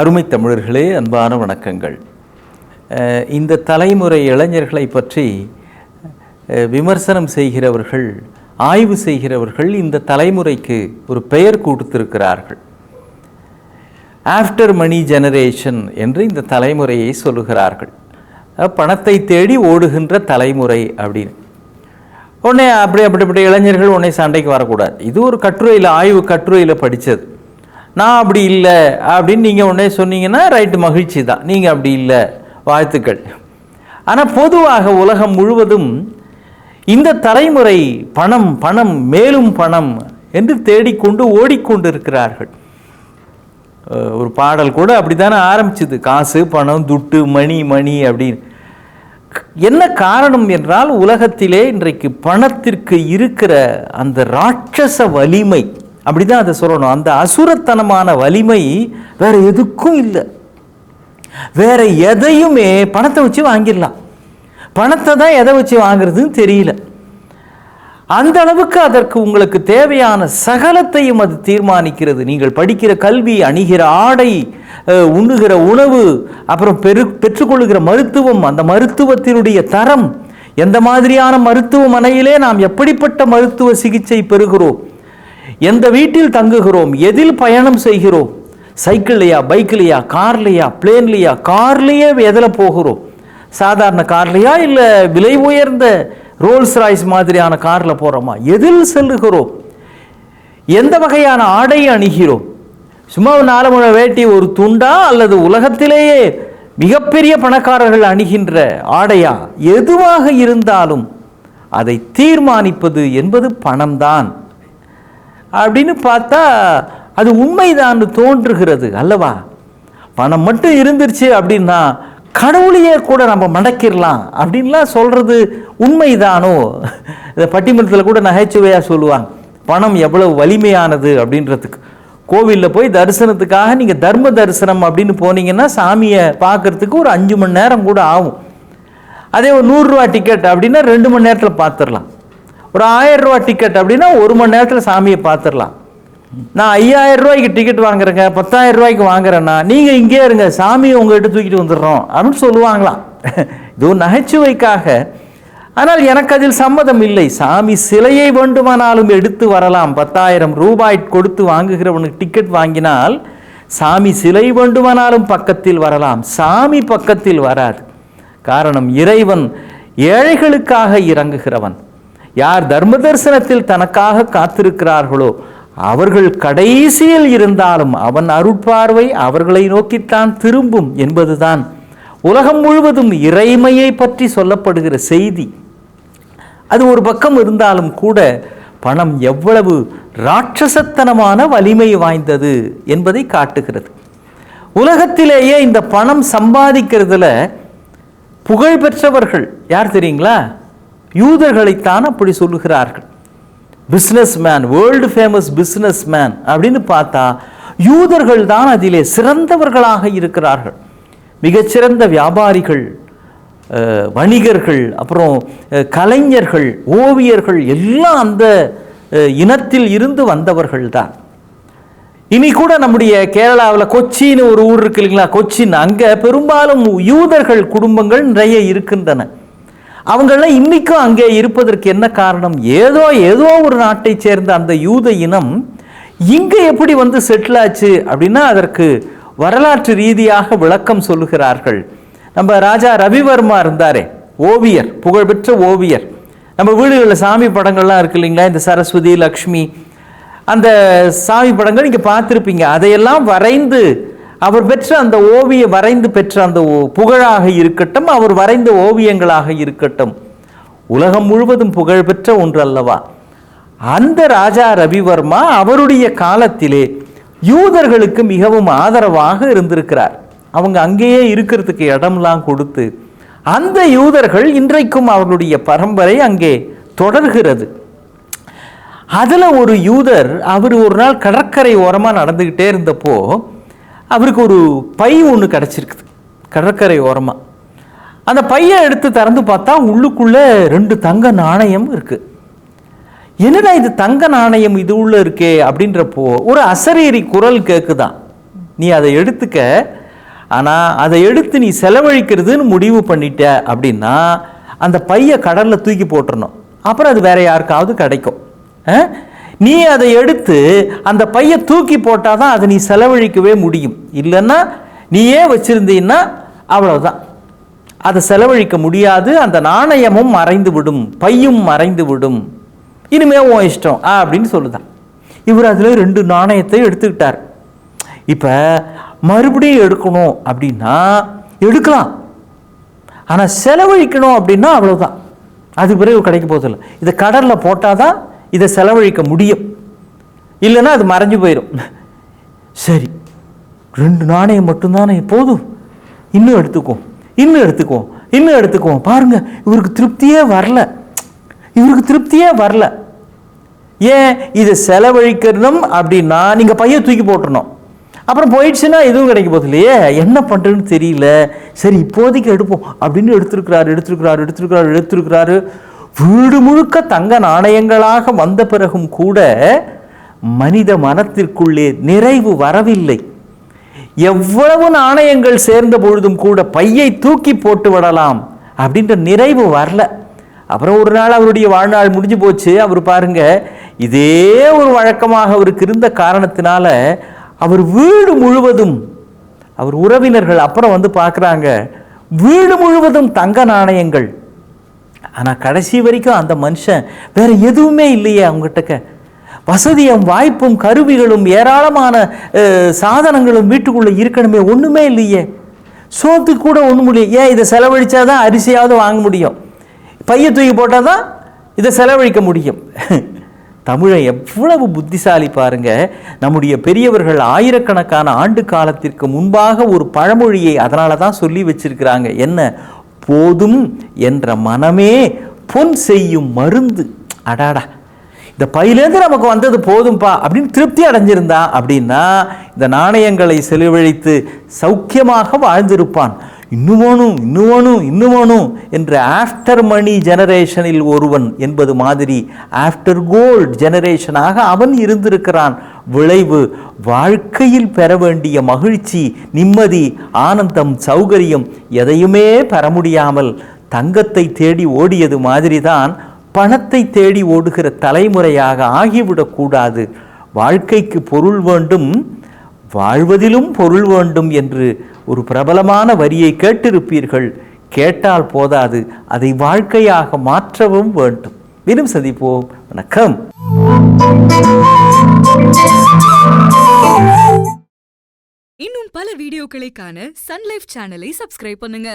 அருமை தமிழர்களே, அன்பான வணக்கங்கள். இந்த தலைமுறை இளைஞர்களை பற்றி விமர்சனம் செய்கிறவர்கள், ஆய்வு செய்கிறவர்கள் இந்த தலைமுறைக்கு ஒரு பெயர் கொடுத்திருக்கிறார்கள். ஆஃப்டர் மணி ஜெனரேஷன் என்று இந்த தலைமுறையை சொல்லுகிறார்கள். பணத்தை தேடி ஓடுகின்ற தலைமுறை அப்படின்னு. உடனே அப்படி இளைஞர்கள் உடனே சண்டைக்கு வரக்கூடாது. இது ஒரு கட்டுரையில், ஆய்வு கட்டுரையில் படித்தது. நான் அப்படி இல்லை அப்படின்னு நீங்கள் உடனே சொன்னீங்கன்னா ரைட்டு, மகிழ்ச்சி தான். நீங்கள் அப்படி இல்லை, வாழ்த்துக்கள். ஆனால் பொதுவாக உலகம் முழுவதும் இந்த தலைமுறை பணம் பணம் மேலும் பணம் என்று தேடிக்கொண்டு ஓடிக்கொண்டு இருக்கிறார்கள். ஒரு பாடல் கூட அப்படி தானே ஆரம்பிச்சுது, காசு பணம் துட்டு மணி மணி அப்படின்னு. என்ன காரணம் என்றால், உலகத்திலே இன்றைக்கு பணத்திற்கு இருக்கிற அந்த ராட்சச வலிமை, அப்படிதான் அதை சொல்லணும், அந்த அசுரத்தனமான வலிமை வேற எதுக்கும் இல்லை. வேற எதையுமே பணத்தை வச்சு வாங்கிடலாம். பணத்தை தான் எதை வச்சு வாங்குறதுன்னு தெரியல. அந்த அளவுக்கு அதற்கு உங்களுக்கு தேவையான சகலத்தையும் அது தீர்மானிக்கிறது. நீங்கள் படிக்கிற கல்வி, அணிகிற ஆடை, உண்ணுகிற உணவு, அப்புறம் பெற்றுக்கொள்ளுகிற மருத்துவம், அந்த மருத்துவத்தினுடைய தரம், எந்த மாதிரியான மருத்துவமனையிலே நாம் எப்படிப்பட்ட மருத்துவ சிகிச்சை பெறுகிறோம், எந்த வீட்டில் தங்குகிறோம், எதில் பயணம் செய்கிறோம், சைக்கிள்லையா, பைக்கிலையா, கார்லையா, பிளேன்லையா, கார்லேயே எதில் போகிறோம், சாதாரண கார்லையா இல்லை விலை உயர்ந்த ரோல்ஸ் ராய்ஸ் மாதிரியான காரில் போகிறோமா, எதில் செல்லுகிறோம், எந்த வகையான ஆடை அணிகிறோம், சும்மா 4 முழ வேட்டி ஒரு துண்டா அல்லது உலகத்திலேயே மிகப்பெரிய பணக்காரர்கள் அணிகின்ற ஆடையா, எதுவாக இருந்தாலும் அதை தீர்மானிப்பது என்பது பணம்தான் அப்படின்னு பார்த்தா அது உண்மைதான் தோன்றுகிறது அல்லவா? பணம் மட்டும் இருந்துருச்சு அப்படின்னா கடவுளையே கூட நம்ம மடக்கிடலாம் அப்படின்லாம் சொல்கிறது உண்மைதானோ? இந்த பட்டிமன்றத்தில் கூட நகைச்சுவையாக சொல்லுவாங்க, பணம் எவ்வளவு வலிமையானது அப்படின்றதுக்கு. கோவிலில் போய் தரிசனத்துக்காக நீங்கள் தர்ம தரிசனம் அப்படின்னு போனீங்கன்னா சாமியை பார்க்கறதுக்கு ஒரு 5 மணி நேரம் கூட ஆகும். அதே ஒரு 100 ரூபா டிக்கெட் அப்படின்னா 2 மணி நேரத்தில் பார்த்துடலாம். ஒரு 1000 ரூபா டிக்கெட் அப்படின்னா 1 மணி நேரத்தில் சாமியை பார்த்துடலாம். நான் 5000 ரூபாய்க்கு டிக்கெட் வாங்குறேங்க, 10,000 ரூபாய்க்கு வாங்குறேன்னா நீங்கள் இங்கே இருங்க, சாமியை உங்கள்கிட்ட தூக்கிட்டு வந்துடுறோம் அப்படின்னு சொல்லுவாங்களாம். இது ஒரு நகைச்சுவைக்காக. ஆனால் எனக்கு அதில் சம்மதம் இல்லை. சாமி சிலையை வேண்டுமானாலும் எடுத்து வரலாம். 10,000 ரூபாய் கொடுத்து வாங்குகிறவனுக்கு டிக்கெட் வாங்கினால் சாமி சிலை வேண்டுமானாலும் பக்கத்தில் வரலாம், சாமி பக்கத்தில் வராது. காரணம், இறைவன் ஏழைகளுக்காக இறங்குகிறவன். யார் தர்ம தரிசனத்தில் தனக்காக காத்திருக்கிறார்களோ அவர்கள் கடைசியில் இருந்தாலும் அவன் அருட்பார்வை அவர்களை நோக்கித்தான் திரும்பும் என்பதுதான் உலகம் முழுவதும் இறைமையை பற்றி சொல்லப்படுகிற செய்தி. அது ஒரு பக்கம் இருந்தாலும் கூட பணம் எவ்வளவு ராட்சசத்தனமான வலிமை வாய்ந்தது என்பதை காட்டுகிறது. உலகத்திலேயே இந்த பணம் சம்பாதிக்கிறதுல புகழ் பெற்றவர்கள் யார் தெரியுங்களா? யூதர்களைத்தான் அப்படி சொல்லுகிறார்கள். Business man, world famous business man அப்படின்னு பார்த்தா யூதர்கள் தான் அதிலே சிறந்தவர்களாக இருக்கிறார்கள். மிகச்சிறந்த வியாபாரிகள், வணிகர்கள், அப்புறம் கலைஞர்கள், ஓவியர்கள் எல்லாம் அந்த இனத்தில் இருந்து வந்தவர்கள் தான். இனி கூட நம்முடைய கேரளாவில் கொச்சின்னு ஒரு ஊர் இருக்கு இல்லைங்களா, கொச்சின், அங்கே பெரும்பாலும் யூதர்கள் குடும்பங்கள் நிறைய இருக்கின்றன. அவங்களாம் இன்னைக்கும் அங்கே இருப்பதற்கு என்ன காரணம்? ஏதோ ஒரு நாட்டை சேர்ந்த அந்த யூத இனம் இங்கே எப்படி வந்து செட்டில் ஆச்சு அப்படின்னா அதற்கு வரலாற்று ரீதியாக விளக்கம் சொல்லுகிறார்கள். நம்ம ராஜா ரவிவர்மா இருந்தாரே, ஓவியர், புகழ்பெற்ற ஓவியர். நம்ம வீடுகளில் சாமி படங்கள்லாம் இருக்கு இல்லைங்களா, இந்த சரஸ்வதி, லக்ஷ்மி, அந்த சாமி படங்கள் நீங்கள் பார்த்துருப்பீங்க. அதையெல்லாம் வரைந்து அவர் பெற்ற அந்த வரைந்து பெற்ற அந்த புகழாக இருக்கட்டும், அவர் வரைந்த ஓவியங்களாக இருக்கட்டும், உலகம் முழுவதும் புகழ்பெற்ற ஒன்று அல்லவா? அந்த ராஜா ரவிவர்மா அவருடைய காலத்திலே யூதர்களுக்கு மிகவும் ஆதரவாக இருந்திருக்கிறார். அவங்க அங்கேயே இருக்கிறதுக்கு இடம்லாம் கொடுத்து அந்த யூதர்கள் இன்றைக்கும் அவர்களுடைய பரம்பரை அங்கே தொடர்கிறது. அதில் ஒரு யூதர், அவர் ஒரு நாள் கடற்கரை ஓரமாக நடந்துக்கிட்டே இருந்தப்போ அவருக்கு ஒரு பை ஒன்று கிடச்சிருக்குது கடற்கரை ஓரமாக. அந்த பையை எடுத்து திறந்து பார்த்தா உள்ளுக்குள்ளே 2 தங்க நாணயம் இருக்குது. என்னடா இது தங்க நாணயம் இது உள்ள இருக்கே அப்படின்றப்போ ஒரு அசரீரி குரல் கேட்குதான். நீ அதை எடுத்துக்க. ஆனால் அதை எடுத்து நீ செலவழிக்கிறதுன்னு முடிவு பண்ணிட்ட அப்படின்னா அந்த பையை கடலில் தூக்கி போட்டுறணும். அப்புறம் அது வேற யாருக்காவது கிடைக்கும். நீ அதை எடுத்து அந்த பையை தூக்கி போட்டால் தான் அதை நீ செலவழிக்கவே முடியும். இல்லைன்னா நீயே வச்சுருந்தீன்னா அவ்வளோதான், அதை செலவழிக்க முடியாது. அந்த நாணயமும் மறைந்து விடும், பையும் மறைந்து விடும். இனிமே உன் இஷ்டம் அப்படின்னு சொல்லுதான். இவர் அதில் 2 நாணயத்தை எடுத்துக்கிட்டார். இப்போ மறுபடியும் எடுக்கணும் அப்படின்னா எடுக்கலாம், ஆனால் செலவழிக்கணும் அப்படின்னா அவ்வளோதான், அது பிறகு கிடைக்க போதில்லை. இதை கடலில் போட்டால் தான் இதை செலவழிக்க முடியும், இல்லைன்னா அது மறைஞ்சு போயிடும். சரி, 2 நாணயம் மட்டும்தானே போதும், இன்னும் எடுத்துக்குவோம், இன்னும் எடுத்துக்குவோம், இன்னும் எடுத்துக்குவோம். பாருங்க, இவருக்கு திருப்தியே வரல. ஏன்? இதை செலவழிக்கணும் அப்படின்னா நீங்கள் பையை தூக்கி போட்டுறணும், அப்புறம் போயிடுச்சுன்னா எதுவும் கிடைக்க போகுது இல்லையே, என்ன பண்ணுறதுன்னு தெரியல. சரி, இப்போதைக்கு எடுப்போம் அப்படின்னு எடுத்திருக்கிறாரு. வீடு முழுக்க தங்க நாணயங்களாக வந்த பிறகும் கூட மனித மனத்திற்குள்ளே நிறைவு வரவில்லை. எவ்வளவு நாணயங்கள் சேர்ந்த பொழுதும் கூட பையை தூக்கி போட்டு விடலாம் அப்படின்ற நிறைவு வரல. அப்புறம் ஒரு நாள் அவருடைய வாழ்நாள் முடிஞ்சு போச்சு. அவர் பாருங்க, இதே ஒரு வழக்கமாக அவருக்கு இருந்த காரணத்தினால அவர் வீடு முழுவதும், அவர் உறவினர்கள் அப்புறம் வந்து பார்க்குறாங்க, வீடு முழுவதும் தங்க நாணயங்கள். ஆனால் கடைசி வரைக்கும் அந்த மனுஷன் வேற எதுவுமே இல்லையே அவங்ககிட்ட. வசதியும் வாய்ப்பும் கருவிகளும் ஏராளமான சாதனங்களும் வீட்டுக்குள்ளே இருக்கணுமே, ஒன்றுமே இல்லையே. சோத்துக்கு கூட ஒன்றும் இல்லையே. ஏன்? இதை செலவழிச்சாதான் அரிசியாவது வாங்க முடியும், பையை தூக்கி போட்டால் தான் இதை செலவழிக்க முடியும். தமிழன் எவ்வளவு புத்திசாலி பாருங்க. நம்முடைய பெரியவர்கள் ஆயிரக்கணக்கான ஆண்டு காலத்திற்கு முன்பாக ஒரு பழமொழியை அதனால தான் சொல்லி வச்சிருக்கிறாங்க. என்ன? போதும் என்ற மனமே பொன் செய்யும் மருந்து. அடாடா, இந்த பையிலேருந்து நமக்கு வந்தது போதும்பா அப்படின்னு திருப்தி அடைஞ்சிருந்தா அப்படின்னா இந்த நாணயங்களை செலவழித்து சௌக்கியமாக வாழ்ந்திருப்பான். இன்னும் வேணும் என்று ஆஃப்டர் மணி ஜெனரேஷனில் ஒருவன் என்பது மாதிரி ஆஃப்டர் கோல்ட் ஜெனரேஷனாக அவன் இருந்திருக்கிறான். விளைவு, வாழ்க்கையில் பெற வேண்டிய மகிழ்ச்சி, நிம்மதி, ஆனந்தம், சௌகரியம் எதையுமே பெற முடியாமல் தங்கத்தை தேடி ஓடியது மாதிரி தான் பணத்தை தேடி ஓடுகிற தலைமுறையாக ஆகிவிடக்கூடாது. வாழ்க்கைக்கு பொருள் வேண்டும், வாழ்வதிலும் பொருள் வேண்டும் என்று ஒரு பிரபலமான வரியை கேட்டிருப்பீர்கள். கேட்டால் போதாது, அதை வாழ்க்கையாக மாற்றவும் வேண்டும். மீண்டும் சந்திப்போம். வணக்கம். இன்னும் பல வீடியோக்களை காண சன் லைஃப் சேனலை சப்ஸ்கிரைப் பண்ணுங்க.